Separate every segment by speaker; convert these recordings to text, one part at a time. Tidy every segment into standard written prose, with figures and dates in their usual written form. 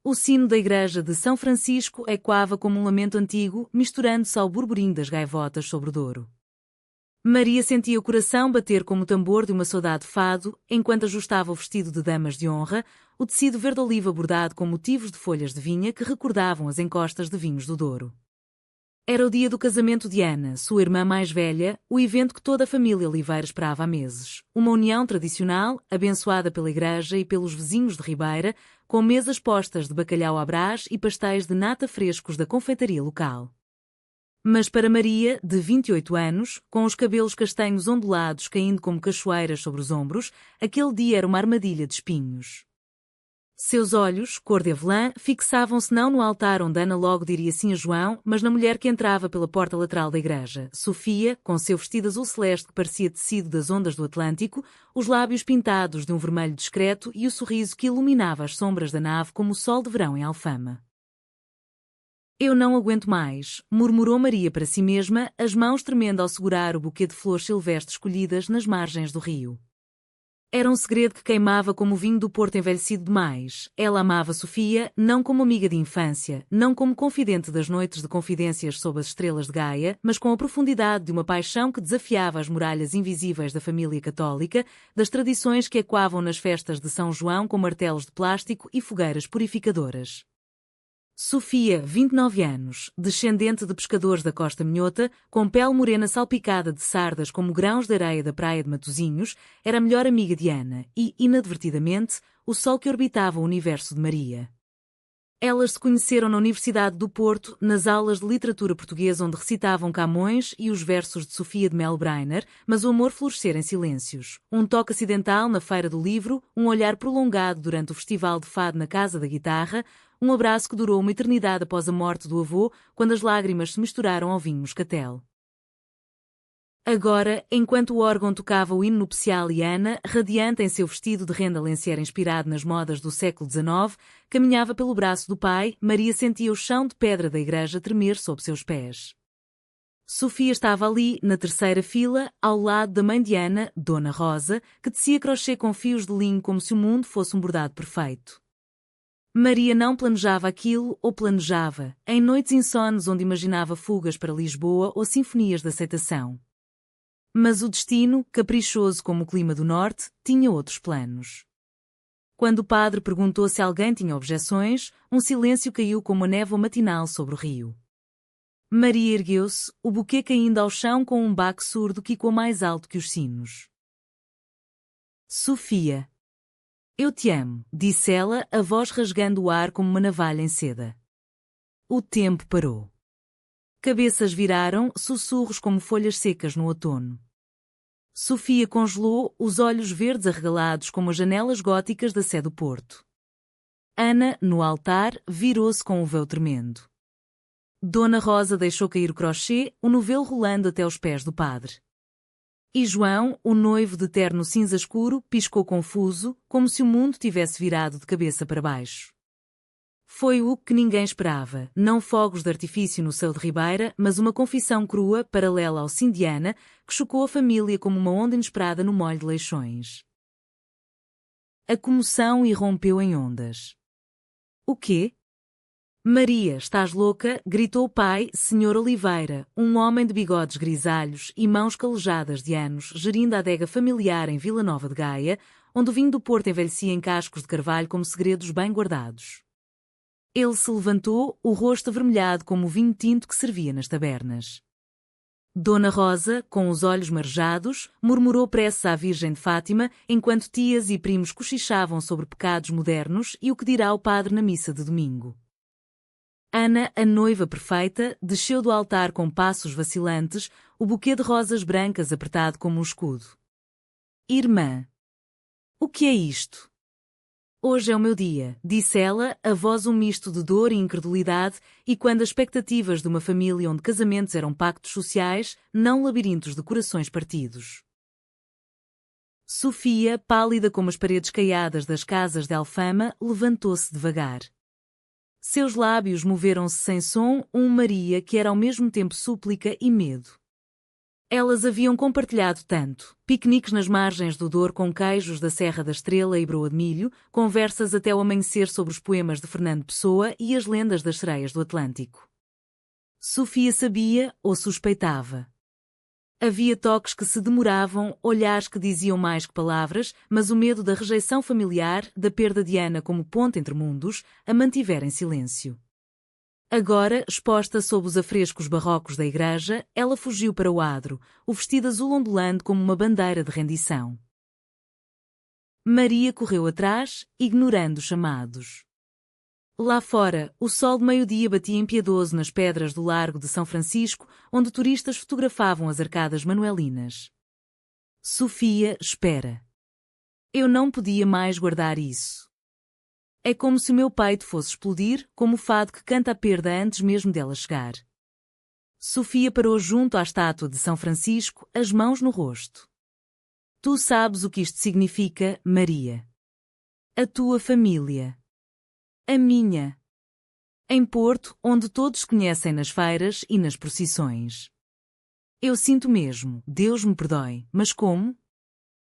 Speaker 1: O sino da igreja de São Francisco ecoava como um lamento antigo, misturando-se ao burburinho das gaivotas sobre o Douro. Maria sentia o coração bater como o tambor de uma saudade fado, enquanto ajustava o vestido de damas de honra, o tecido verde-oliva bordado com motivos de folhas de vinha que recordavam as encostas de vinhos do Douro. Era o dia do casamento de Ana, sua irmã mais velha, o evento que toda a família Oliveira esperava há meses. Uma união tradicional, abençoada pela igreja e pelos vizinhos de Ribeira, com mesas postas de bacalhau à brás e pastéis de nata frescos da confeitaria local. Mas para Maria, de 28 anos, com os cabelos castanhos ondulados caindo como cachoeiras sobre os ombros, aquele dia era uma armadilha de espinhos. Seus olhos, cor de avelã, fixavam-se não no altar onde Ana logo diria sim a João, mas na mulher que entrava pela porta lateral da igreja, Sofia, com seu vestido azul celeste que parecia tecido das ondas do Atlântico, os lábios pintados de um vermelho discreto e o sorriso que iluminava as sombras da nave como o sol de verão em Alfama. Eu não aguento mais, murmurou Maria para si mesma, as mãos tremendo ao segurar o buquê de flores silvestres escolhidas nas margens do rio. Era um segredo que queimava como o vinho do Porto envelhecido demais. Ela amava Sofia, não como amiga de infância, não como confidente das noites de confidências sob as estrelas de Gaia, mas com a profundidade de uma paixão que desafiava as muralhas invisíveis da família católica, das tradições que ecoavam nas festas de São João com martelos de plástico e fogueiras purificadoras. Sofia, 29 anos, descendente de pescadores da Costa Minhota, com pele morena salpicada de sardas como grãos de areia da praia de Matosinhos, era a melhor amiga de Ana e, inadvertidamente, o sol que orbitava o universo de Maria. Elas se conheceram na Universidade do Porto, nas aulas de literatura portuguesa onde recitavam Camões e os versos de Sofia de Melo Brainer, mas o amor florescera em silêncios. Um toque acidental na feira do livro, um olhar prolongado durante o festival de fado na Casa da Guitarra, um abraço que durou uma eternidade após a morte do avô, quando as lágrimas se misturaram ao vinho moscatel. Agora, enquanto o órgão tocava o hino nupcial e Ana, radiante em seu vestido de renda lenceira inspirado nas modas do século XIX, caminhava pelo braço do pai, Maria sentia o chão de pedra da igreja tremer sob seus pés. Sofia estava ali, na terceira fila, ao lado da mãe de Ana, Dona Rosa, que tecia crochê com fios de linho como se o mundo fosse um bordado perfeito. Maria não planejava aquilo, ou planejava, em noites insones onde imaginava fugas para Lisboa ou sinfonias de aceitação. Mas o destino, caprichoso como o clima do norte, tinha outros planos. Quando o padre perguntou se alguém tinha objeções, um silêncio caiu como a névoa matinal sobre o rio. Maria ergueu-se, o buquê caindo ao chão com um baque surdo que ecoou mais alto que os sinos. Sofia. Eu te amo, disse ela, a voz rasgando o ar como uma navalha em seda. O tempo parou. Cabeças viraram, sussurros como folhas secas no outono. Sofia congelou, os olhos verdes arregalados como as janelas góticas da Sé do Porto. Ana, no altar, virou-se com o véu tremendo. Dona Rosa deixou cair o crochê, o novelo rolando até os pés do padre. E João, o noivo de terno cinza escuro, piscou confuso, como se o mundo tivesse virado de cabeça para baixo. Foi o que ninguém esperava, não fogos de artifício no céu de Ribeira, mas uma confissão crua, paralela ao sim de Ana, que chocou a família como uma onda inesperada no molho de Leixões. A comoção irrompeu em ondas. O quê? Maria, estás louca? Gritou o pai, Sr. Oliveira, um homem de bigodes grisalhos e mãos calejadas de anos, gerindo a adega familiar em Vila Nova de Gaia, onde o vinho do Porto envelhecia em cascos de carvalho como segredos bem guardados. Ele se levantou, o rosto avermelhado como o vinho tinto que servia nas tabernas. Dona Rosa, com os olhos marejados, murmurou preces à Virgem de Fátima, enquanto tias e primos cochichavam sobre pecados modernos e o que dirá o padre na missa de domingo. Ana, a noiva perfeita, desceu do altar com passos vacilantes, o buquê de rosas brancas apertado como um escudo. Irmã. O que é isto? Hoje é o meu dia, disse ela, a voz um misto de dor e incredulidade, e quando as expectativas de uma família onde casamentos eram pactos sociais, não labirintos de corações partidos. Sofia, pálida como as paredes caiadas das casas de Alfama, levantou-se devagar. Seus lábios moveram-se sem som, Maria que era ao mesmo tempo súplica e medo. Elas haviam compartilhado tanto, piqueniques nas margens do Douro com queijos da Serra da Estrela e broa de milho, conversas até o amanhecer sobre os poemas de Fernando Pessoa e as lendas das sereias do Atlântico. Sofia sabia ou suspeitava. Havia toques que se demoravam, olhares que diziam mais que palavras, mas o medo da rejeição familiar, da perda de Ana como ponte entre mundos, a mantivera em silêncio. Agora, exposta sob os afrescos barrocos da igreja, ela fugiu para o adro, o vestido azul ondulando como uma bandeira de rendição. Maria correu atrás, ignorando os chamados. Lá fora, o sol de meio-dia batia impiedoso nas pedras do Largo de São Francisco, onde turistas fotografavam as arcadas manuelinas. Sofia, espera. Eu não podia mais guardar isso. É como se o meu peito fosse explodir, como o fado que canta a perda antes mesmo dela chegar. Sofia parou junto à estátua de São Francisco, as mãos no rosto. Tu sabes o que isto significa, Maria. A tua família. A minha. Em Porto, onde todos conhecem nas feiras e nas procissões. Eu sinto mesmo, Deus me perdoe, mas como?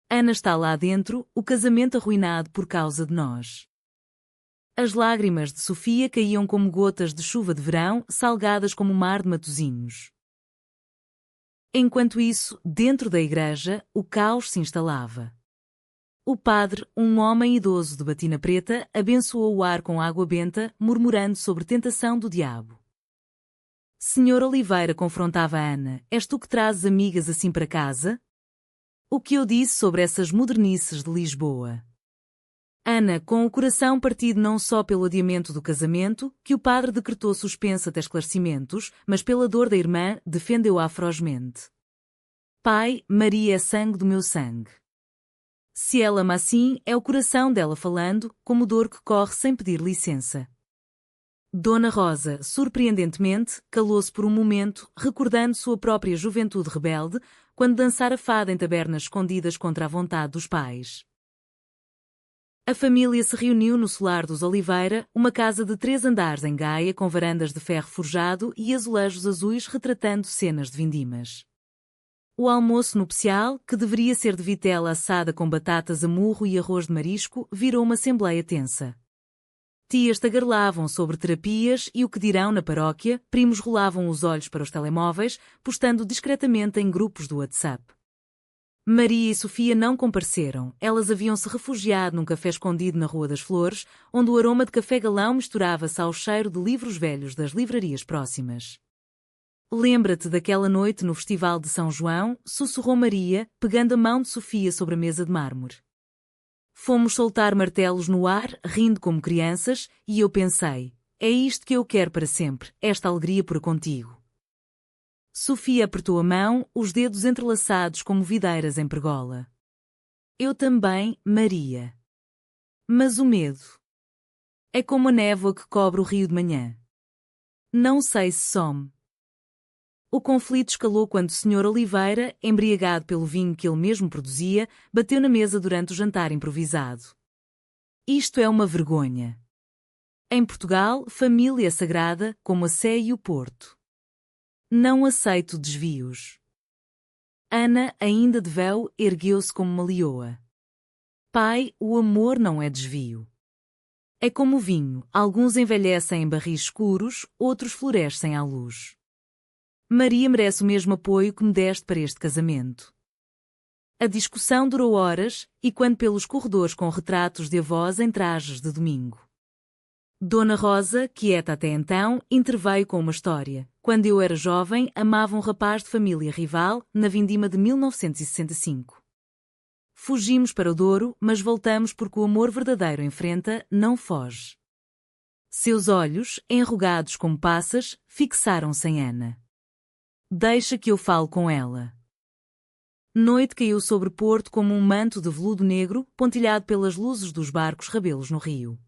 Speaker 1: Ana está lá dentro, o casamento arruinado por causa de nós. As lágrimas de Sofia caíam como gotas de chuva de verão, salgadas como o mar de Matosinhos. Enquanto isso, dentro da igreja, o caos se instalava. O padre, um homem idoso de batina preta, abençoou o ar com água benta, murmurando sobre tentação do diabo. Senhor Oliveira confrontava Ana, és tu que trazes amigas assim para casa? O que eu disse sobre essas modernices de Lisboa? Ana, com o coração partido não só pelo adiamento do casamento, que o padre decretou suspenso até esclarecimentos, mas pela dor da irmã, defendeu-a ferozmente. Pai, Maria é sangue do meu sangue. Se ela ama assim, é o coração dela falando, como dor que corre sem pedir licença. Dona Rosa, surpreendentemente, calou-se por um momento, recordando sua própria juventude rebelde, quando dançara fada em tabernas escondidas contra a vontade dos pais. A família se reuniu no solar dos Oliveira, uma casa de 3 andares em Gaia com varandas de ferro forjado e azulejos azuis retratando cenas de vindimas. O almoço nupcial, que deveria ser de vitela assada com batatas a murro e arroz de marisco, virou uma assembleia tensa. Tias tagarelavam sobre terapias e o que dirão na paróquia, primos rolavam os olhos para os telemóveis, postando discretamente em grupos do WhatsApp. Maria e Sofia não compareceram, elas haviam-se refugiado num café escondido na Rua das Flores, onde o aroma de café galão misturava-se ao cheiro de livros velhos das livrarias próximas. Lembra-te daquela noite no Festival de São João, sussurrou Maria, pegando a mão de Sofia sobre a mesa de mármore. Fomos soltar martelos no ar, rindo como crianças, e eu pensei, é isto que eu quero para sempre, esta alegria por contigo. Sofia apertou a mão, os dedos entrelaçados como videiras em pergola. Eu também, Maria. Mas o medo. É como a névoa que cobre o rio de manhã. Não sei se some. O conflito escalou quando o Sr. Oliveira, embriagado pelo vinho que ele mesmo produzia, bateu na mesa durante o jantar improvisado. Isto é uma vergonha. Em Portugal, família é sagrada, como a Sé e o Porto. Não aceito desvios. Ana, ainda de véu, ergueu-se como uma leoa. Pai, o amor não é desvio. É como o vinho, alguns envelhecem em barris escuros, outros florescem à luz. Maria merece o mesmo apoio que me deste para este casamento. A discussão durou horas, e quando pelos corredores com retratos de avós em trajes de domingo. Dona Rosa, quieta até então, interveio com uma história. Quando eu era jovem, amava um rapaz de família rival, na vindima de 1965. Fugimos para o Douro, mas voltamos porque o amor verdadeiro enfrenta, não foge. Seus olhos, enrugados como passas, fixaram-se em Ana. Deixa que eu fale com ela. Noite caiu sobre Porto como um manto de veludo negro, pontilhado pelas luzes dos barcos rabelos no rio.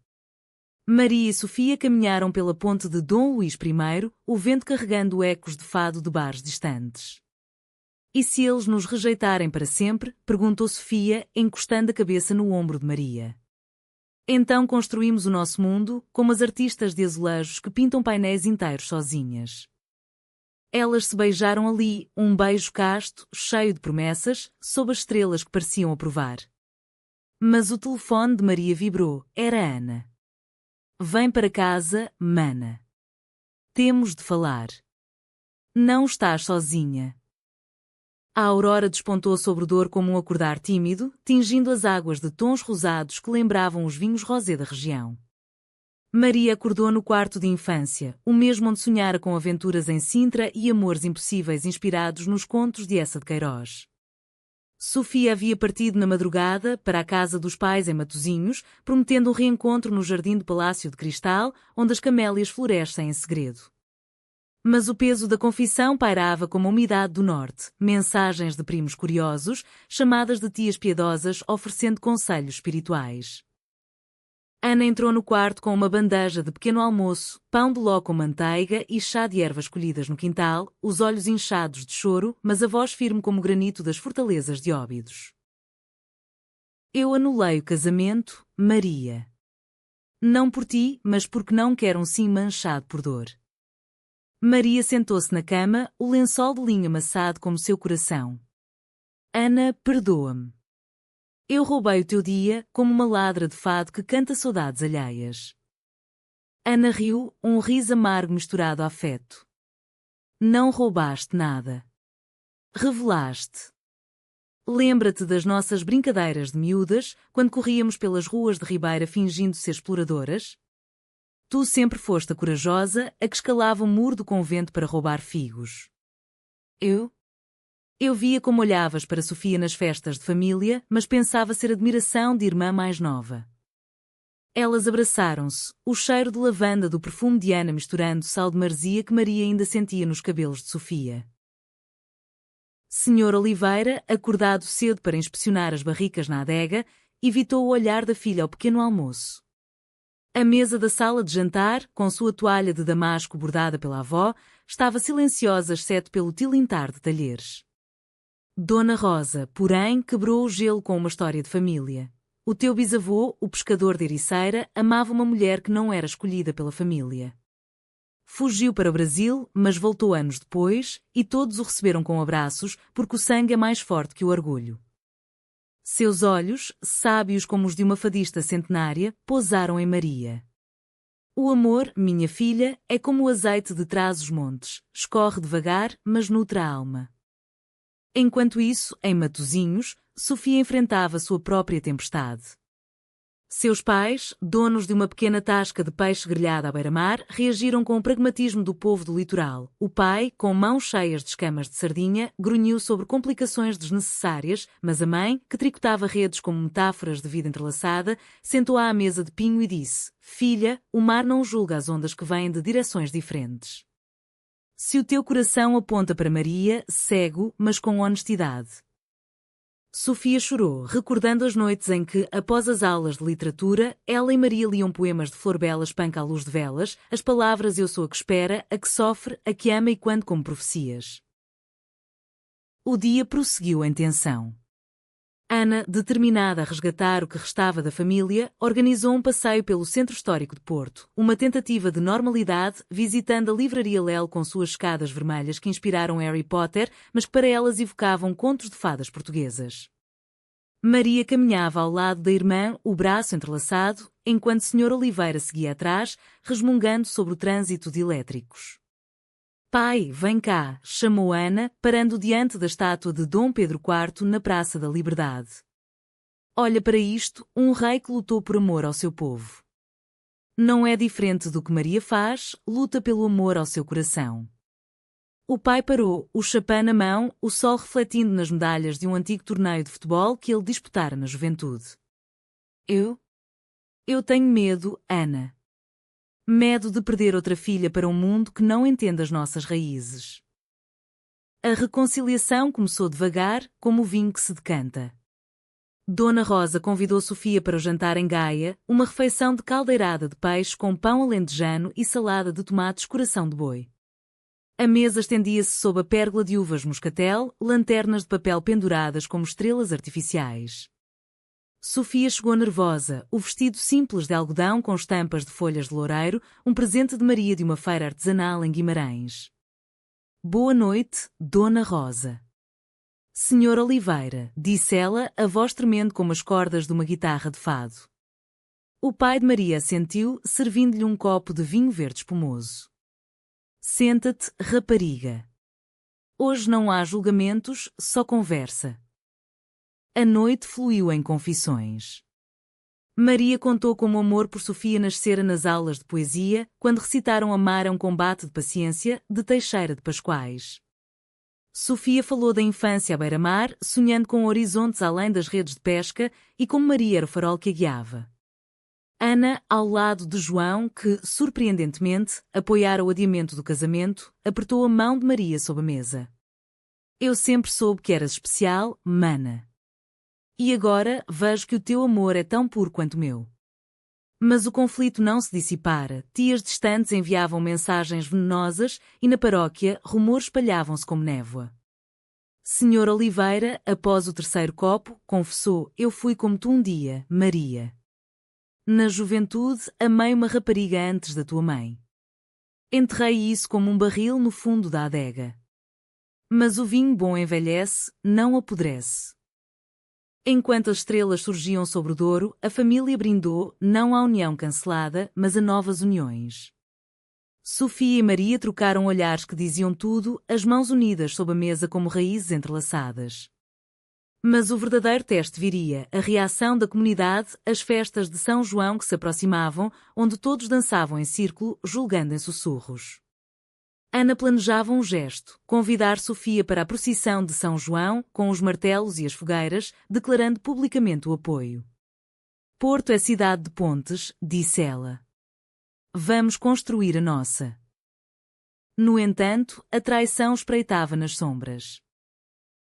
Speaker 1: Maria e Sofia caminharam pela ponte de Dom Luís I, o vento carregando ecos de fado de bares distantes. E se eles nos rejeitarem para sempre? Perguntou Sofia, encostando a cabeça no ombro de Maria. Então construímos o nosso mundo, como as artistas de azulejos que pintam painéis inteiros sozinhas. Elas se beijaram ali, um beijo casto, cheio de promessas, sob as estrelas que pareciam aprovar. Mas o telefone de Maria vibrou, era Ana. Vem para casa, mana. Temos de falar. Não estás sozinha. A aurora despontou sobre o Douro como um acordar tímido, tingindo as águas de tons rosados que lembravam os vinhos rosé da região. Maria acordou no quarto de infância, o mesmo onde sonhara com aventuras em Sintra e amores impossíveis inspirados nos contos de Eça de Queiroz. Sofia havia partido na madrugada para a casa dos pais em Matosinhos, prometendo um reencontro no jardim do Palácio de Cristal, onde as camélias florescem em segredo. Mas o peso da confissão pairava como a umidade do norte, mensagens de primos curiosos, chamadas de tias piedosas oferecendo conselhos espirituais. Ana entrou no quarto com uma bandeja de pequeno almoço, pão de ló com manteiga e chá de ervas colhidas no quintal, os olhos inchados de choro, mas a voz firme como o granito das fortalezas de Óbidos. Eu anulei o casamento, Maria. Não por ti, mas porque não quero um sim manchado por dor. Maria sentou-se na cama, o lençol de linho amassado como seu coração. Ana, perdoa-me. Eu roubei o teu dia, como uma ladra de fado que canta saudades alheias. Ana riu, um riso amargo misturado a afeto. Não roubaste nada. Revelaste. Lembra-te das nossas brincadeiras de miúdas, quando corríamos pelas ruas de Ribeira fingindo ser exploradoras? Tu sempre foste a corajosa, a que escalava o muro do convento para roubar figos. Eu via como olhavas para Sofia nas festas de família, mas pensava ser admiração de irmã mais nova. Elas abraçaram-se, o cheiro de lavanda do perfume de Ana misturando sal de marzia que Maria ainda sentia nos cabelos de Sofia. Senhor Oliveira, acordado cedo para inspecionar as barricas na adega, evitou o olhar da filha ao pequeno almoço. A mesa da sala de jantar, com sua toalha de damasco bordada pela avó, estava silenciosa exceto pelo tilintar de talheres. Dona Rosa, porém, quebrou o gelo com uma história de família. O teu bisavô, o pescador de Ericeira, amava uma mulher que não era escolhida pela família. Fugiu para o Brasil, mas voltou anos depois, e todos o receberam com abraços, porque o sangue é mais forte que o orgulho. Seus olhos, sábios como os de uma fadista centenária, pousaram em Maria. O amor, minha filha, é como o azeite de trás os montes, escorre devagar, mas nutre a alma. Enquanto isso, em Matosinhos, Sofia enfrentava sua própria tempestade. Seus pais, donos de uma pequena tasca de peixe grelhado à beira-mar, reagiram com o pragmatismo do povo do litoral. O pai, com mãos cheias de escamas de sardinha, grunhiu sobre complicações desnecessárias, mas a mãe, que tricotava redes como metáforas de vida entrelaçada, sentou-a à mesa de pinho e disse: Filha, o mar não julga as ondas que vêm de direções diferentes. Se o teu coração aponta para Maria, segue-o, mas com honestidade. Sofia chorou, recordando as noites em que, após as aulas de literatura, ela e Maria liam poemas de Flor Bela Espanca à luz de velas, as palavras eu sou a que espera, a que sofre, a que ama e quando como profecias. O dia prosseguiu em tensão. Ana, determinada a resgatar o que restava da família, organizou um passeio pelo Centro Histórico de Porto, uma tentativa de normalidade, visitando a Livraria Lel com suas escadas vermelhas que inspiraram Harry Potter, mas que para elas evocavam contos de fadas portuguesas. Maria caminhava ao lado da irmã, o braço entrelaçado, enquanto Sr. Oliveira seguia atrás, resmungando sobre o trânsito de elétricos. Pai, vem cá, chamou Ana, parando diante da estátua de Dom Pedro IV na Praça da Liberdade. Olha para isto, um rei que lutou por amor ao seu povo. Não é diferente do que Maria faz, luta pelo amor ao seu coração. O pai parou, o chapéu na mão, o sol refletindo nas medalhas de um antigo torneio de futebol que ele disputara na juventude. Eu tenho medo, Ana. Medo de perder outra filha para um mundo que não entende as nossas raízes. A reconciliação começou devagar, como o vinho que se decanta. Dona Rosa convidou Sofia para o jantar em Gaia, uma refeição de caldeirada de peixe com pão alentejano e salada de tomates coração de boi. A mesa estendia-se sob a pérgola de uvas moscatel, lanternas de papel penduradas como estrelas artificiais. Sofia chegou nervosa, o vestido simples de algodão com estampas de folhas de loureiro, um presente de Maria de uma feira artesanal em Guimarães. Boa noite, Dona Rosa. Senhor Oliveira, disse ela, a voz tremendo como as cordas de uma guitarra de fado. O pai de Maria assentiu, servindo-lhe um copo de vinho verde espumoso. Senta-te, rapariga. Hoje não há julgamentos, só conversa. A noite fluiu em confissões. Maria contou como o amor por Sofia nascera nas aulas de poesia, quando recitaram Amar é um combate de paciência, de Teixeira de Pascoais. Sofia falou da infância à beira-mar, sonhando com horizontes além das redes de pesca, e como Maria era o farol que a guiava. Ana, ao lado de João, que, surpreendentemente, apoiara o adiamento do casamento, apertou a mão de Maria sob a mesa. Eu sempre soube que eras especial, mana. E agora vejo que o teu amor é tão puro quanto o meu. Mas o conflito não se dissipara, tias distantes enviavam mensagens venenosas e na paróquia rumores espalhavam-se como névoa. Senhor Oliveira, após o terceiro copo, confessou, eu fui como tu um dia, Maria. Na juventude, amei uma rapariga antes da tua mãe. Enterrei isso como um barril no fundo da adega. Mas o vinho bom envelhece, não apodrece. Enquanto as estrelas surgiam sobre o Douro, a família brindou, não à união cancelada, mas a novas uniões. Sofia e Maria trocaram olhares que diziam tudo, as mãos unidas sob a mesa como raízes entrelaçadas. Mas o verdadeiro teste viria, a reação da comunidade, as festas de São João que se aproximavam, onde todos dançavam em círculo, julgando em sussurros. Ana planejava um gesto, convidar Sofia para a procissão de São João, com os martelos e as fogueiras, declarando publicamente o apoio. Porto é cidade de pontes, disse ela. Vamos construir a nossa. No entanto, a traição espreitava nas sombras.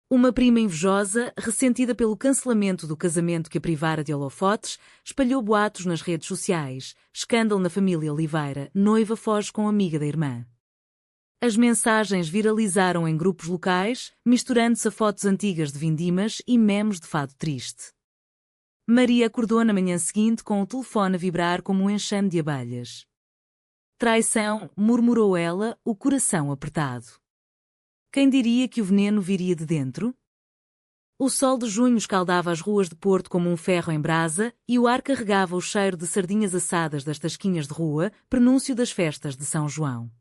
Speaker 1: Uma prima invejosa, ressentida pelo cancelamento do casamento que a privara de holofotes, espalhou boatos nas redes sociais, escândalo na família Oliveira, noiva foge com amiga da irmã. As mensagens viralizaram em grupos locais, misturando-se a fotos antigas de vindimas e memes de fado triste. Maria acordou na manhã seguinte com o telefone a vibrar como um enxame de abelhas. Traição, murmurou ela, o coração apertado. Quem diria que o veneno viria de dentro? O sol de junho escaldava as ruas de Porto como um ferro em brasa e o ar carregava o cheiro de sardinhas assadas das tasquinhas de rua, prenúncio das festas de São João.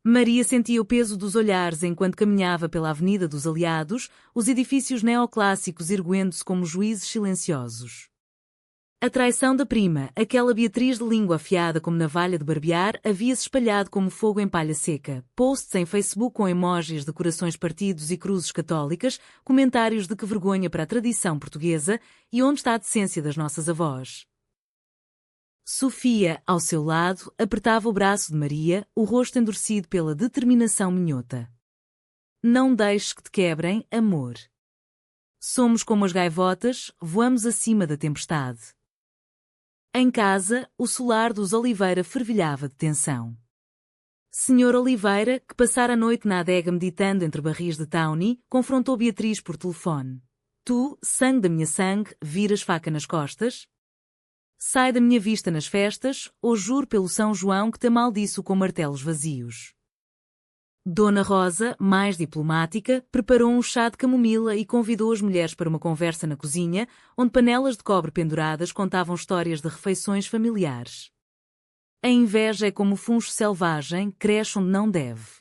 Speaker 1: Maria sentia o peso dos olhares enquanto caminhava pela Avenida dos Aliados, os edifícios neoclássicos erguendo-se como juízes silenciosos. A traição da prima, aquela Beatriz de língua afiada como navalha de barbear, havia-se espalhado como fogo em palha seca. Posts em Facebook com emojis de corações partidos e cruzes católicas, comentários de que vergonha para a tradição portuguesa e onde está a decência das nossas avós. Sofia, ao seu lado, apertava o braço de Maria, o rosto endurecido pela determinação minhota. Não deixes que te quebrem, amor. Somos como as gaivotas, voamos acima da tempestade. Em casa, o solar dos Oliveira fervilhava de tensão. Senhor Oliveira, que passara a noite na adega meditando entre barris de Tawny, confrontou Beatriz por telefone. Tu, sangue da minha sangue, viras faca nas costas? Sai da minha vista nas festas, ou juro pelo São João que te amaldiço com martelos vazios. Dona Rosa, mais diplomática, preparou um chá de camomila e convidou as mulheres para uma conversa na cozinha, onde panelas de cobre penduradas contavam histórias de refeições familiares. A inveja é como o funcho selvagem, cresce onde não deve.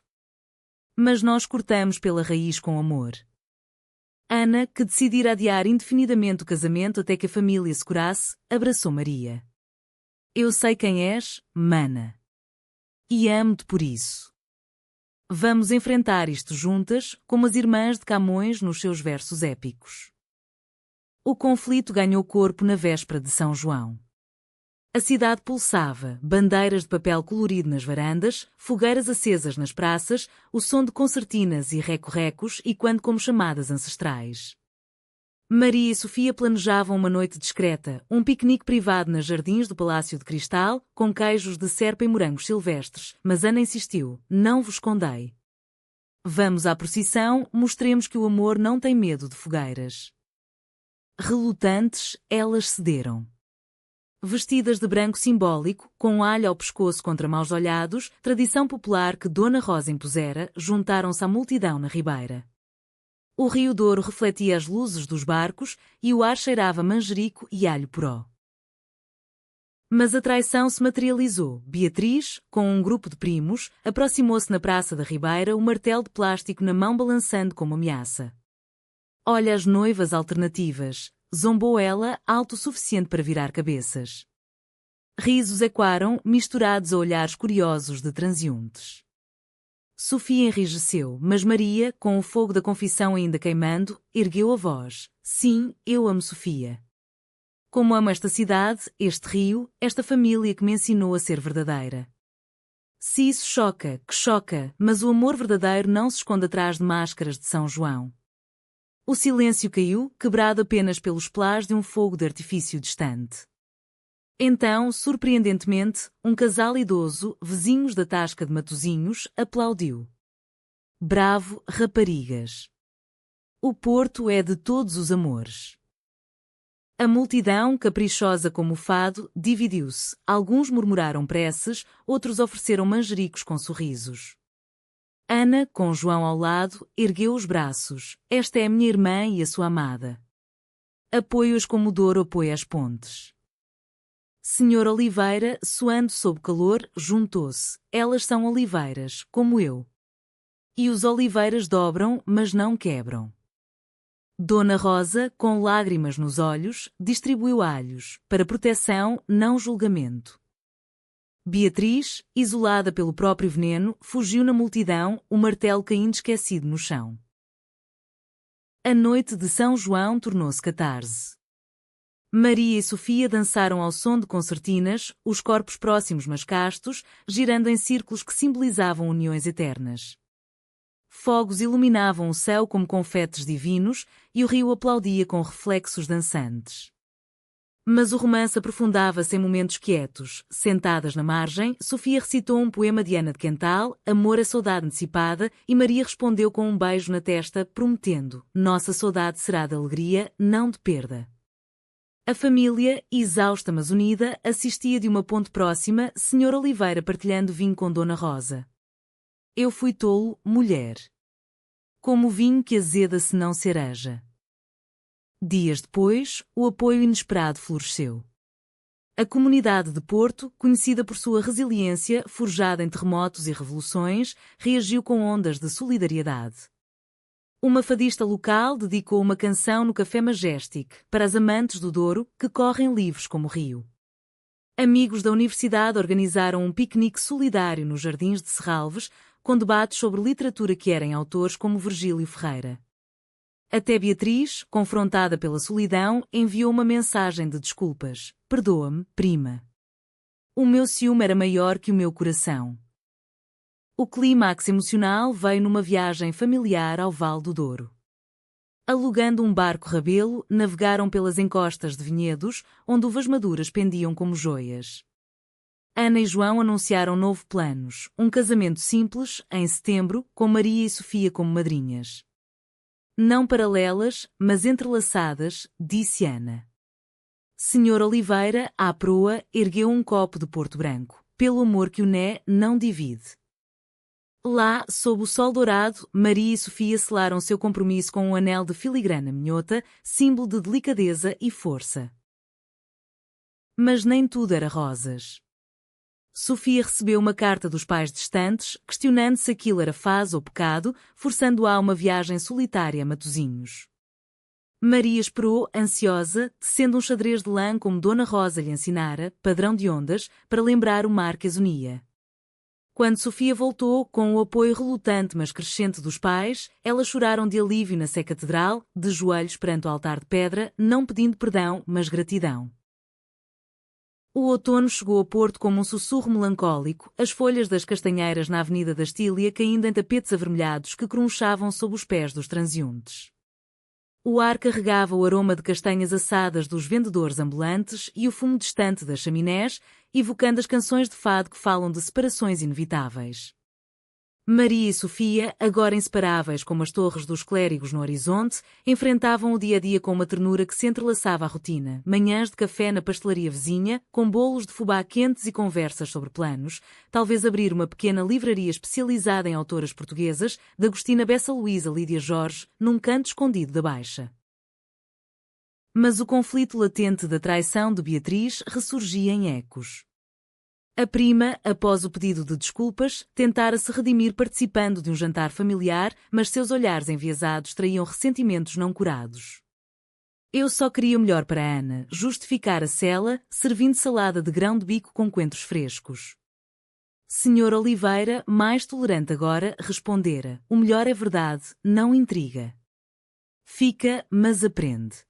Speaker 1: Mas nós cortamos pela raiz com amor. Ana, que decidira adiar indefinidamente o casamento até que a família se curasse, abraçou Maria. Eu sei quem és, mana. E amo-te por isso. Vamos enfrentar isto juntas, como as irmãs de Camões nos seus versos épicos. O conflito ganhou corpo na véspera de São João. A cidade pulsava, bandeiras de papel colorido nas varandas, fogueiras acesas nas praças, o som de concertinas e reco-recos e quando como chamadas ancestrais. Maria e Sofia planejavam uma noite discreta, um piquenique privado nas jardins do Palácio de Cristal, com queijos de serpa e morangos silvestres, mas Ana insistiu, não vos escondei. Vamos à procissão, mostremos que o amor não tem medo de fogueiras. Relutantes, elas cederam. vestidas de branco simbólico, com um alho ao pescoço contra maus olhados, tradição popular que Dona Rosa impusera, juntaram-se à multidão na ribeira. O rio Douro refletia as luzes dos barcos e o ar cheirava manjerico e alho-poró. Mas a traição se materializou. Beatriz, com um grupo de primos, aproximou-se na praça da ribeira, o martelo de plástico na mão balançando como ameaça. Olha as noivas alternativas, zombou ela, alto o suficiente para virar cabeças. Risos ecoaram, misturados a olhares curiosos de transeuntes. Sofia enrijeceu, mas Maria, com o fogo da confissão ainda queimando, ergueu a voz. Sim, eu amo Sofia. Como amo esta cidade, este rio, esta família que me ensinou a ser verdadeira. Se isso choca, que choca, mas o amor verdadeiro não se esconde atrás de máscaras de São João. O silêncio caiu, quebrado apenas pelos plás de um fogo de artifício distante. Então, surpreendentemente, um casal idoso, vizinhos da Tasca de Matosinhos, aplaudiu. Bravo, raparigas! O Porto é de todos os amores. A multidão, caprichosa como o fado, dividiu-se. Alguns murmuraram preces, outros ofereceram manjericos com sorrisos. Ana, com João ao lado, ergueu os braços. Esta é a minha irmã e a sua amada. Apoio-as como o Douro apoia as pontes. Senhor Oliveira, suando sob calor, juntou-se. Elas são oliveiras, como eu. E os oliveiras dobram, mas não quebram. Dona Rosa, com lágrimas nos olhos, distribuiu alhos, para proteção, não julgamento. Beatriz, isolada pelo próprio veneno, fugiu na multidão, o martelo caindo esquecido no chão. A noite de São João tornou-se catarse. Maria e Sofia dançaram ao som de concertinas, os corpos próximos mas castos, girando em círculos que simbolizavam uniões eternas. Fogos iluminavam o céu como confetes divinos e o rio aplaudia com reflexos dançantes. Mas o romance aprofundava-se em momentos quietos. Sentadas na margem, Sofia recitou um poema de Ana de Quental, Amor é saudade antecipada, e Maria respondeu com um beijo na testa, prometendo: Nossa saudade será de alegria, não de perda. A família, exausta mas unida, assistia de uma ponte próxima, Sr. Oliveira partilhando vinho com Dona Rosa. Eu fui tolo, mulher. Como o vinho que azeda se não se areja. Dias depois, o apoio inesperado floresceu. A comunidade de Porto, conhecida por sua resiliência, forjada em terremotos e revoluções, reagiu com ondas de solidariedade. Uma fadista local dedicou uma canção no Café Majestic, para as amantes do Douro, que correm livres como o rio. Amigos da universidade organizaram um piquenique solidário nos Jardins de Serralves, com debates sobre literatura que eram autores como Virgílio Ferreira. Até Beatriz, confrontada pela solidão, enviou uma mensagem de desculpas. Perdoa-me, prima. O meu ciúme era maior que o meu coração. O clímax emocional veio numa viagem familiar ao Vale do Douro. Alugando um barco rabelo, navegaram pelas encostas de vinhedos, onde uvas maduras pendiam como joias. Ana e João anunciaram novos planos, um casamento simples, em setembro, com Maria e Sofia como madrinhas. Não paralelas, mas entrelaçadas, disse Ana. Senhor Oliveira, à proa, ergueu um copo de Porto Branco. Pelo amor que une, não divide. Lá, sob o sol dourado, Maria e Sofia selaram seu compromisso com um anel de filigrana minhota, símbolo de delicadeza e força. Mas nem tudo era rosas. Sofia recebeu uma carta dos pais distantes, questionando se aquilo era faz ou pecado, forçando-a a uma viagem solitária a Matosinhos. Maria esperou, ansiosa, tecendo um xadrez de lã como Dona Rosa lhe ensinara, padrão de ondas, para lembrar o mar que as unia. Quando Sofia voltou, com o apoio relutante mas crescente dos pais, elas choraram de alívio na Sé Catedral, de joelhos perante o altar de pedra, não pedindo perdão, mas gratidão. O outono chegou a Porto como um sussurro melancólico, as folhas das castanheiras na Avenida da Estília caindo em tapetes avermelhados que crunchavam sob os pés dos transeuntes. O ar carregava o aroma de castanhas assadas dos vendedores ambulantes e o fumo distante das chaminés, evocando as canções de fado que falam de separações inevitáveis. Maria e Sofia, agora inseparáveis como as torres dos clérigos no horizonte, enfrentavam o dia-a-dia com uma ternura que se entrelaçava à rotina. Manhãs de café na pastelaria vizinha, com bolos de fubá quentes e conversas sobre planos, talvez abrir uma pequena livraria especializada em autoras portuguesas, de Agostina Bessa Luísa Lídia Jorge, num canto escondido da Baixa. Mas o conflito latente da traição de Beatriz ressurgia em ecos. A prima, após o pedido de desculpas, tentara se redimir participando de um jantar familiar, mas seus olhares enviesados traíam ressentimentos não curados. Eu só queria o melhor para Ana, justificara-se ela, servindo salada de grão de bico com coentros frescos. Senhor Oliveira, mais tolerante agora, respondera: o melhor é verdade, não intriga. Fica, mas aprende.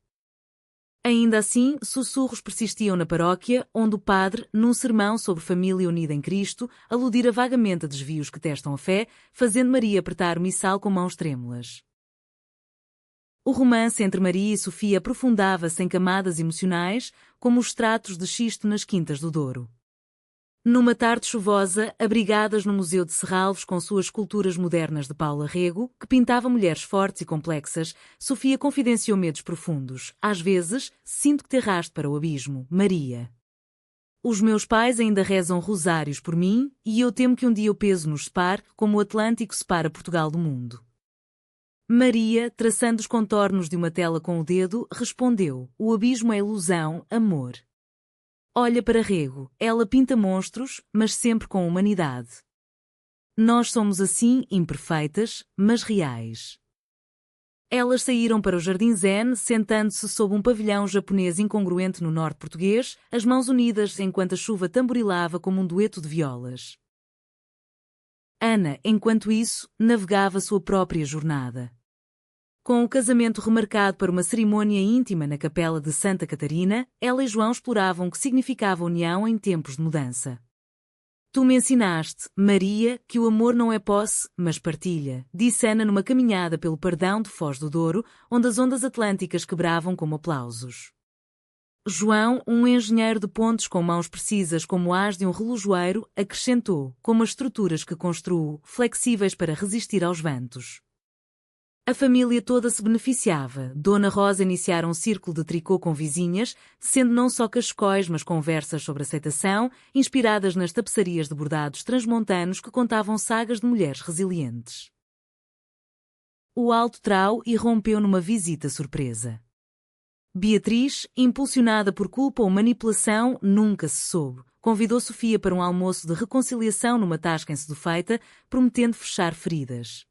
Speaker 1: Ainda assim, sussurros persistiam na paróquia, onde o padre, num sermão sobre família unida em Cristo, aludira vagamente a desvios que testam a fé, fazendo Maria apertar o missal com mãos trêmulas. O romance entre Maria e Sofia aprofundava-se em camadas emocionais, como os estratos de xisto nas Quintas do Douro. Numa tarde chuvosa, abrigadas no Museu de Serralves com suas esculturas modernas de Paula Rego, que pintava mulheres fortes e complexas, Sofia confidenciou medos profundos. Às vezes, sinto que te arrasto para o abismo, Maria. Os meus pais ainda rezam rosários por mim, e eu temo que um dia o peso nos separe, como o Atlântico separa Portugal do mundo. Maria, traçando os contornos de uma tela com o dedo, respondeu: o abismo é ilusão, amor. Olha para Rego, ela pinta monstros, mas sempre com humanidade. Nós somos assim, imperfeitas, mas reais. Elas saíram para o Jardim Zen, sentando-se sob um pavilhão japonês incongruente no norte português, as mãos unidas enquanto a chuva tamborilava como um dueto de violas. Ana, enquanto isso, navegava sua própria jornada. Com o casamento remarcado para uma cerimônia íntima na capela de Santa Catarina, ela e João exploravam o que significava a união em tempos de mudança. Tu me ensinaste, Maria, que o amor não é posse, mas partilha, disse Ana numa caminhada pelo Pardão de Foz do Douro, onde as ondas atlânticas quebravam como aplausos. João, um engenheiro de pontes com mãos precisas como as de um relojoeiro, acrescentou, como as estruturas que construo, flexíveis para resistir aos ventos. A família toda se beneficiava. Dona Rosa iniciara um círculo de tricô com vizinhas, sendo não só cachecóis mas conversas sobre aceitação, inspiradas nas tapeçarias de bordados transmontanos que contavam sagas de mulheres resilientes. O alto trau irrompeu numa visita surpresa. Beatriz, impulsionada por culpa ou manipulação, nunca se soube, convidou Sofia para um almoço de reconciliação numa tasca em Sedufeita, prometendo fechar feridas.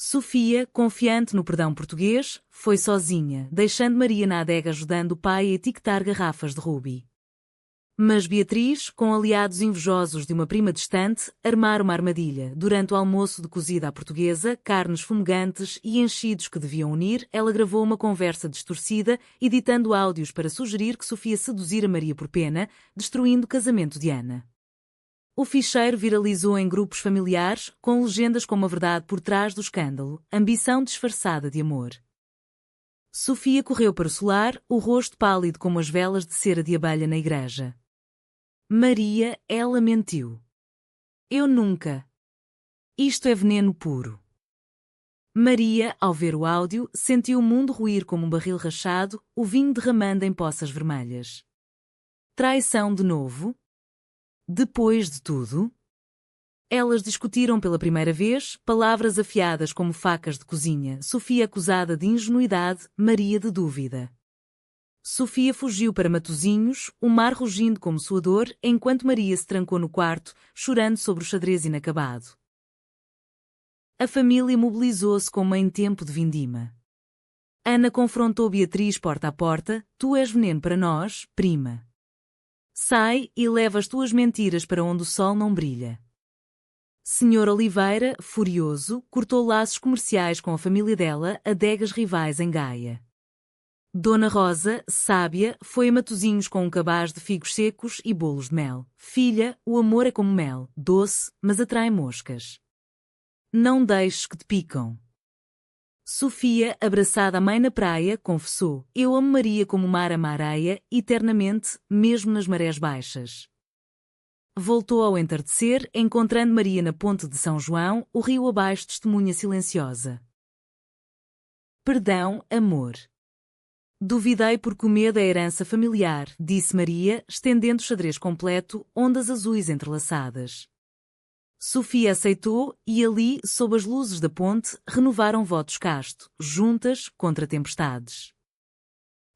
Speaker 1: Sofia, confiante no perdão português, foi sozinha, deixando Maria na adega ajudando o pai a etiquetar garrafas de rubi. Mas Beatriz, com aliados invejosos de uma prima distante, armara uma armadilha. Durante o almoço de cozida à portuguesa, carnes fumegantes e enchidos que deviam unir, ela gravou uma conversa distorcida, editando áudios para sugerir que Sofia seduzira Maria por pena, destruindo o casamento de Ana. O ficheiro viralizou em grupos familiares, com legendas como a verdade por trás do escândalo, ambição disfarçada de amor. Sofia correu para o solar, o rosto pálido como as velas de cera de abelha na igreja. Maria, ela mentiu. Eu nunca. Isto é veneno puro. Maria, ao ver o áudio, sentiu o mundo ruir como um barril rachado, o vinho derramando em poças vermelhas. Traição de novo? Depois de tudo? Elas discutiram pela primeira vez, palavras afiadas como facas de cozinha, Sofia acusada de ingenuidade, Maria de dúvida. Sofia fugiu para Matosinhos, o mar rugindo como sua dor, enquanto Maria se trancou no quarto, chorando sobre o xadrez inacabado. A família mobilizou-se como em tempo de vindima. Ana confrontou Beatriz porta a porta: tu és veneno para nós, prima. Sai e leva as tuas mentiras para onde o sol não brilha. Senhor Oliveira, furioso, cortou laços comerciais com a família dela, adegas rivais em Gaia. Dona Rosa, sábia, foi a Matosinhos com um cabaz de figos secos e bolos de mel. Filha, o amor é como mel, doce, mas atrai moscas. Não deixes que te picam. Sofia, abraçada à mãe na praia, confessou: eu amo Maria como o mar ama a areia, eternamente, mesmo nas marés baixas. Voltou ao entardecer, encontrando Maria na ponte de São João, o rio abaixo, testemunha silenciosa. Perdão, amor. Duvidei por comer da herança familiar, disse Maria, estendendo o xadrez completo, ondas azuis entrelaçadas. Sofia aceitou e ali, sob as luzes da ponte, renovaram votos castos, juntas contra tempestades.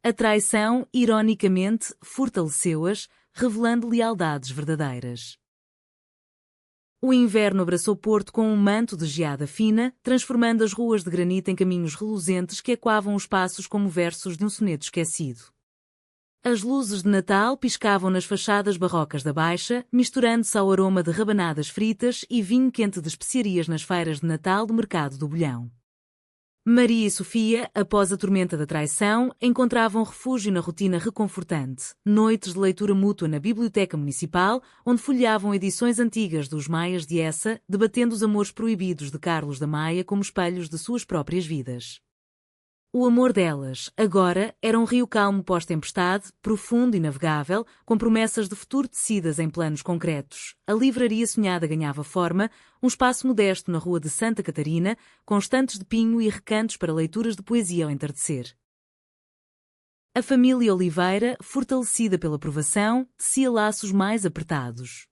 Speaker 1: A traição, ironicamente, fortaleceu-as, revelando lealdades verdadeiras. O inverno abraçou Porto com um manto de geada fina, transformando as ruas de granito em caminhos reluzentes que ecoavam os passos como versos de um soneto esquecido. As luzes de Natal piscavam nas fachadas barrocas da Baixa, misturando-se ao aroma de rabanadas fritas e vinho quente de especiarias nas feiras de Natal do mercado do Bolhão. Maria e Sofia, após a tormenta da traição, encontravam refúgio na rotina reconfortante, noites de leitura mútua na Biblioteca Municipal, onde folheavam edições antigas dos Maias de Essa, debatendo os amores proibidos de Carlos da Maia como espelhos de suas próprias vidas. O amor delas, agora, era um rio calmo pós-tempestade, profundo e navegável, com promessas de futuro tecidas em planos concretos. A livraria sonhada ganhava forma, um espaço modesto na rua de Santa Catarina, com estantes de pinho e recantos para leituras de poesia ao entardecer. A família Oliveira, fortalecida pela provação, tecia laços mais apertados.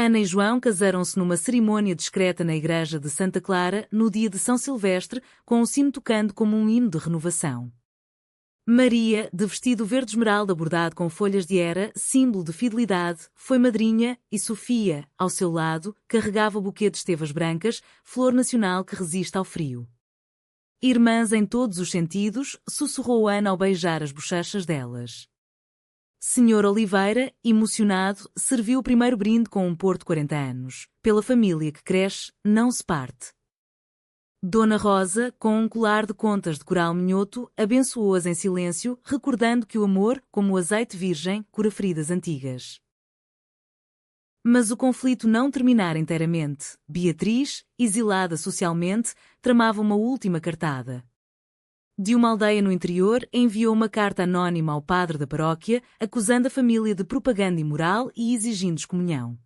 Speaker 1: Ana e João casaram-se numa cerimônia discreta na igreja de Santa Clara, no dia de São Silvestre, com o sino tocando como um hino de renovação. Maria, de vestido verde esmeralda bordado com folhas de era, símbolo de fidelidade, foi madrinha, e Sofia, ao seu lado, carregava o buquê de estevas brancas, flor nacional que resiste ao frio. Irmãs em todos os sentidos, sussurrou Ana ao beijar as bochechas delas. Senhor Oliveira, emocionado, serviu o primeiro brinde com um Porto 40 anos. Pela família que cresce, não se parte. Dona Rosa, com um colar de contas de coral minhoto, abençoou-as em silêncio, recordando que o amor, como o azeite virgem, cura feridas antigas. Mas o conflito não terminara inteiramente. Beatriz, exilada socialmente, tramava uma última cartada. De uma aldeia no interior, enviou uma carta anónima ao padre da paróquia, acusando a família de propaganda imoral e exigindo excomunhão.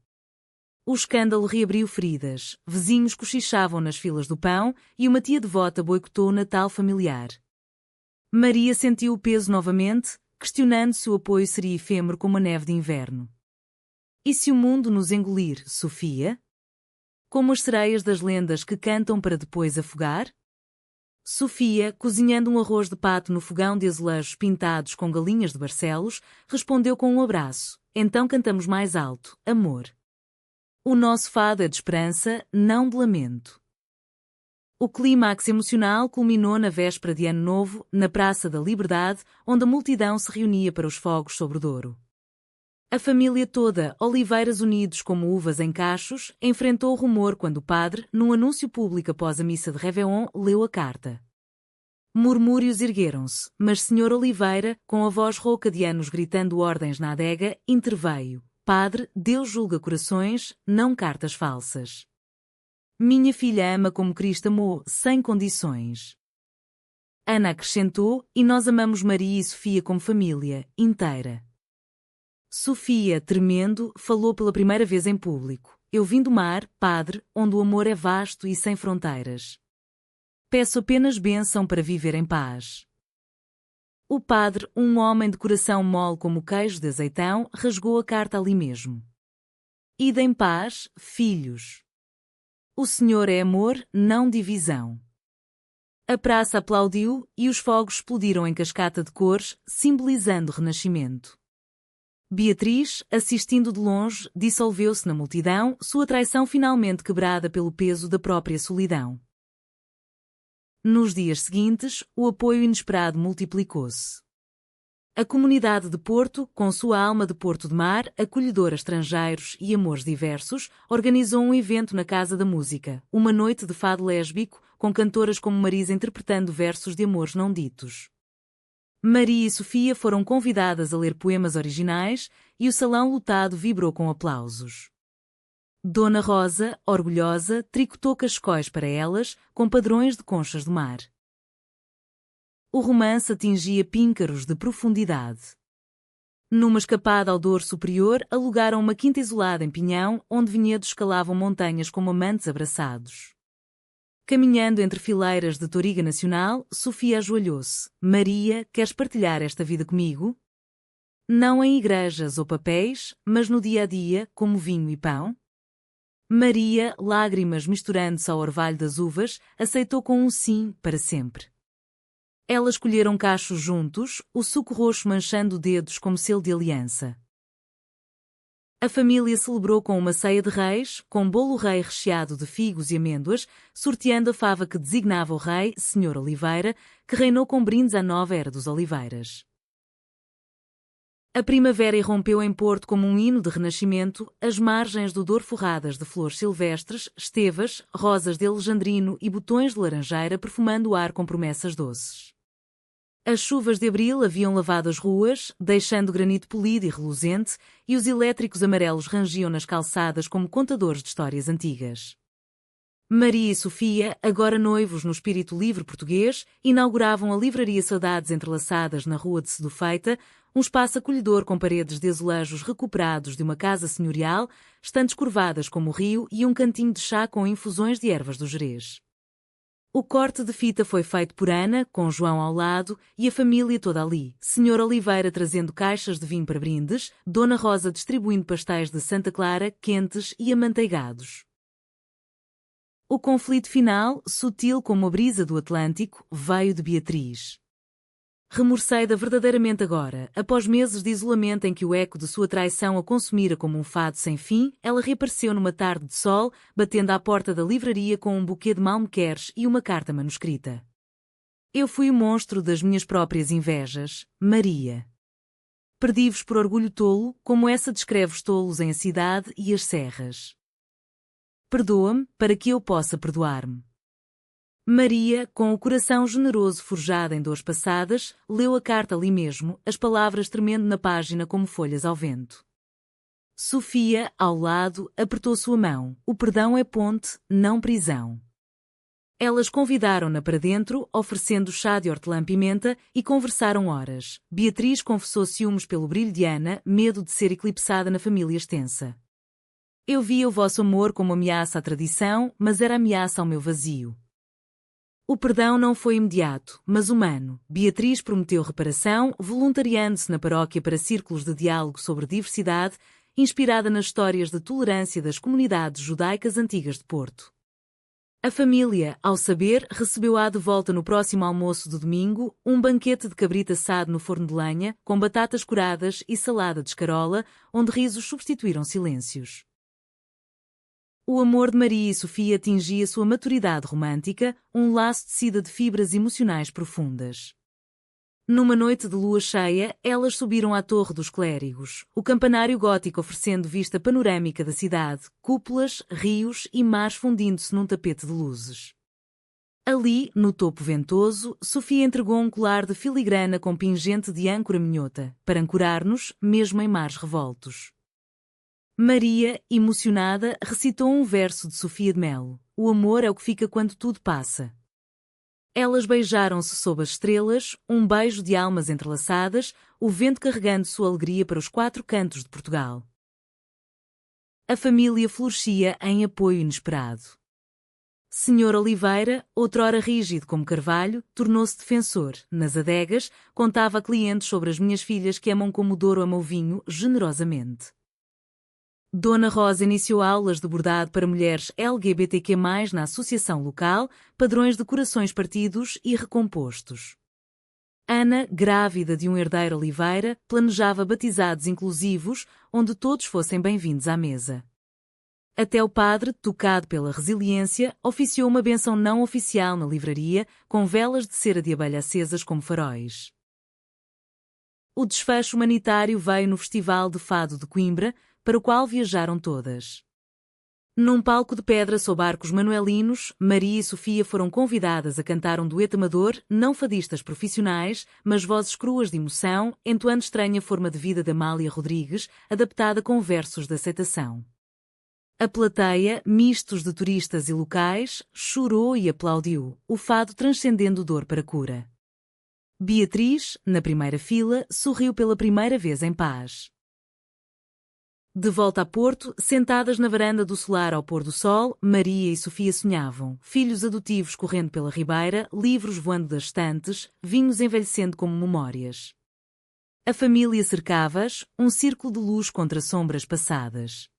Speaker 1: O escândalo reabriu feridas, vizinhos cochichavam nas filas do pão e uma tia devota boicotou o Natal familiar. Maria sentiu o peso novamente, questionando se o apoio seria efêmero como a neve de inverno. E se o mundo nos engolir, Sofia? Como as sereias das lendas que cantam para depois afogar? Sofia, cozinhando um arroz de pato no fogão de azulejos pintados com galinhas de Barcelos, respondeu com um abraço. Então cantamos mais alto, amor. O nosso fado é de esperança, não de lamento. O clímax emocional culminou na véspera de Ano Novo, na Praça da Liberdade, onde a multidão se reunia para os fogos sobre o Douro. A família toda, Oliveiras unidos como uvas em cachos, enfrentou o rumor quando o padre, num anúncio público após a missa de Réveillon, leu a carta. Murmúrios ergueram-se, mas Sr. Oliveira, com a voz rouca de anos gritando ordens na adega, interveio. Padre, Deus julga corações, não cartas falsas. Minha filha ama como Cristo amou, sem condições. Ana acrescentou, e nós amamos Maria e Sofia como família, inteira. Sofia, tremendo, falou pela primeira vez em público. Eu vim do mar, padre, onde o amor é vasto e sem fronteiras. Peço apenas bênção para viver em paz. O padre, um homem de coração mole como queijo de azeitão, rasgou a carta ali mesmo. Ide em paz, filhos. O Senhor é amor, não divisão. A praça aplaudiu e os fogos explodiram em cascata de cores, simbolizando o renascimento. Beatriz, assistindo de longe, dissolveu-se na multidão, sua traição finalmente quebrada pelo peso da própria solidão. Nos dias seguintes, o apoio inesperado multiplicou-se. A comunidade de Porto, com sua alma de Porto de Mar, acolhedora a estrangeiros e amores diversos, organizou um evento na Casa da Música, uma noite de fado lésbico, com cantoras como Marisa interpretando versos de amores não ditos. Maria e Sofia foram convidadas a ler poemas originais e o salão lotado vibrou com aplausos. Dona Rosa, orgulhosa, tricotou cascóis para elas, com padrões de conchas do mar. O romance atingia píncaros de profundidade. Numa escapada ao Douro Superior, alugaram uma quinta isolada em Pinhão, onde vinhedos escalavam montanhas como amantes abraçados. Caminhando entre fileiras de touriga nacional, Sofia ajoelhou-se. Maria, queres partilhar esta vida comigo? Não em igrejas ou papéis, mas no dia-a-dia, como vinho e pão? Maria, lágrimas misturando-se ao orvalho das uvas, aceitou com um sim para sempre. Elas colheram cachos juntos, o suco roxo manchando dedos como selo de aliança. A família celebrou com uma ceia de reis, com bolo rei recheado de figos e amêndoas, sorteando a fava que designava o rei, Senhor Oliveira, que reinou com brindes à nova era dos Oliveiras. A primavera irrompeu em Porto como um hino de renascimento, as margens do Douro forradas de flores silvestres, estevas, rosas de alexandrino e botões de laranjeira perfumando o ar com promessas doces. As chuvas de abril haviam lavado as ruas, deixando granito polido e reluzente, e os elétricos amarelos rangiam nas calçadas como contadores de histórias antigas. Maria e Sofia, agora noivos no espírito livre português, inauguravam a livraria Saudades entrelaçadas na rua de Sedufeita, um espaço acolhedor com paredes de azulejos recuperados de uma casa senhorial, estantes curvadas como o rio e um cantinho de chá com infusões de ervas do Gerês. O corte de fita foi feito por Ana, com João ao lado, e a família toda ali. Senhor Oliveira trazendo caixas de vinho para brindes, Dona Rosa distribuindo pastéis de Santa Clara, quentes e amanteigados. O conflito final, sutil como a brisa do Atlântico, veio de Beatriz. Remorceida verdadeiramente agora, após meses de isolamento em que o eco de sua traição a consumira como um fado sem fim, ela reapareceu numa tarde de sol, batendo à porta da livraria com um buquê de malmequeres e uma carta manuscrita. Eu fui o monstro das minhas próprias invejas, Maria. Perdi-vos por orgulho tolo, como essa descreve os tolos em A Cidade e as Serras. Perdoa-me, para que eu possa perdoar-me. Maria, com o coração generoso forjado em dores passadas, leu a carta ali mesmo, as palavras tremendo na página como folhas ao vento. Sofia, ao lado, apertou sua mão. O perdão é ponte, não prisão. Elas convidaram-na para dentro, oferecendo chá de hortelã-pimenta, e conversaram horas. Beatriz confessou ciúmes pelo brilho de Ana, medo de ser eclipsada na família extensa. Eu via o vosso amor como ameaça à tradição, mas era ameaça ao meu vazio. O perdão não foi imediato, mas humano. Beatriz prometeu reparação, voluntariando-se na paróquia para círculos de diálogo sobre diversidade, inspirada nas histórias de tolerância das comunidades judaicas antigas de Porto. A família, ao saber, recebeu-a de volta no próximo almoço do domingo, um banquete de cabrito assado no forno de lenha, com batatas curadas e salada de escarola, onde risos substituíram silêncios. O amor de Maria e Sofia atingia sua maturidade romântica, um laço tecido de fibras emocionais profundas. Numa noite de lua cheia, elas subiram à Torre dos Clérigos, o campanário gótico oferecendo vista panorâmica da cidade, cúpulas, rios e mares fundindo-se num tapete de luzes. Ali, no topo ventoso, Sofia entregou um colar de filigrana com pingente de âncora minhota, para ancorar-nos, mesmo em mares revoltos. Maria, emocionada, recitou um verso de Sofia de Melo. O amor é o que fica quando tudo passa. Elas beijaram-se sob as estrelas, um beijo de almas entrelaçadas, o vento carregando sua alegria para os quatro cantos de Portugal. A família florescia em apoio inesperado. Senhor Oliveira, outrora rígido como carvalho, tornou-se defensor. Nas adegas, contava a clientes sobre as minhas filhas que amam como o Douro ama o vinho, generosamente. Dona Rosa iniciou aulas de bordado para mulheres LGBTQ+, na associação local, padrões de corações partidos e recompostos. Ana, grávida de um herdeiro Oliveira, planejava batizados inclusivos, onde todos fossem bem-vindos à mesa. Até o padre, tocado pela resiliência, oficiou uma bênção não oficial na livraria, com velas de cera de abelha acesas como faróis. O desfecho humanitário veio no Festival de Fado de Coimbra, para o qual viajaram todas. Num palco de pedra sob arcos manuelinos, Maria e Sofia foram convidadas a cantar um dueto amador, não fadistas profissionais, mas vozes cruas de emoção, entoando estranha forma de vida de Amália Rodrigues, adaptada com versos de aceitação. A plateia, mistos de turistas e locais, chorou e aplaudiu, o fado transcendendo dor para cura. Beatriz, na primeira fila, sorriu pela primeira vez em paz. De volta a Porto, sentadas na varanda do solar ao pôr do sol, Maria e Sofia sonhavam, filhos adotivos correndo pela ribeira, livros voando das estantes, vinhos envelhecendo como memórias. A família cercava-as, um círculo de luz contra sombras passadas.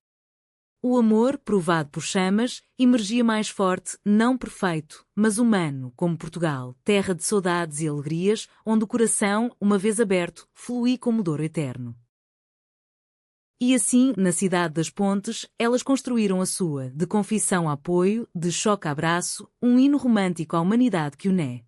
Speaker 1: O amor, provado por chamas, emergia mais forte, não perfeito, mas humano, como Portugal, terra de saudades e alegrias, onde o coração, uma vez aberto, flui como douro eterno. E assim, na cidade das Pontes, elas construíram a sua, de confissão a apoio, de choque a abraço, um hino romântico à humanidade que une.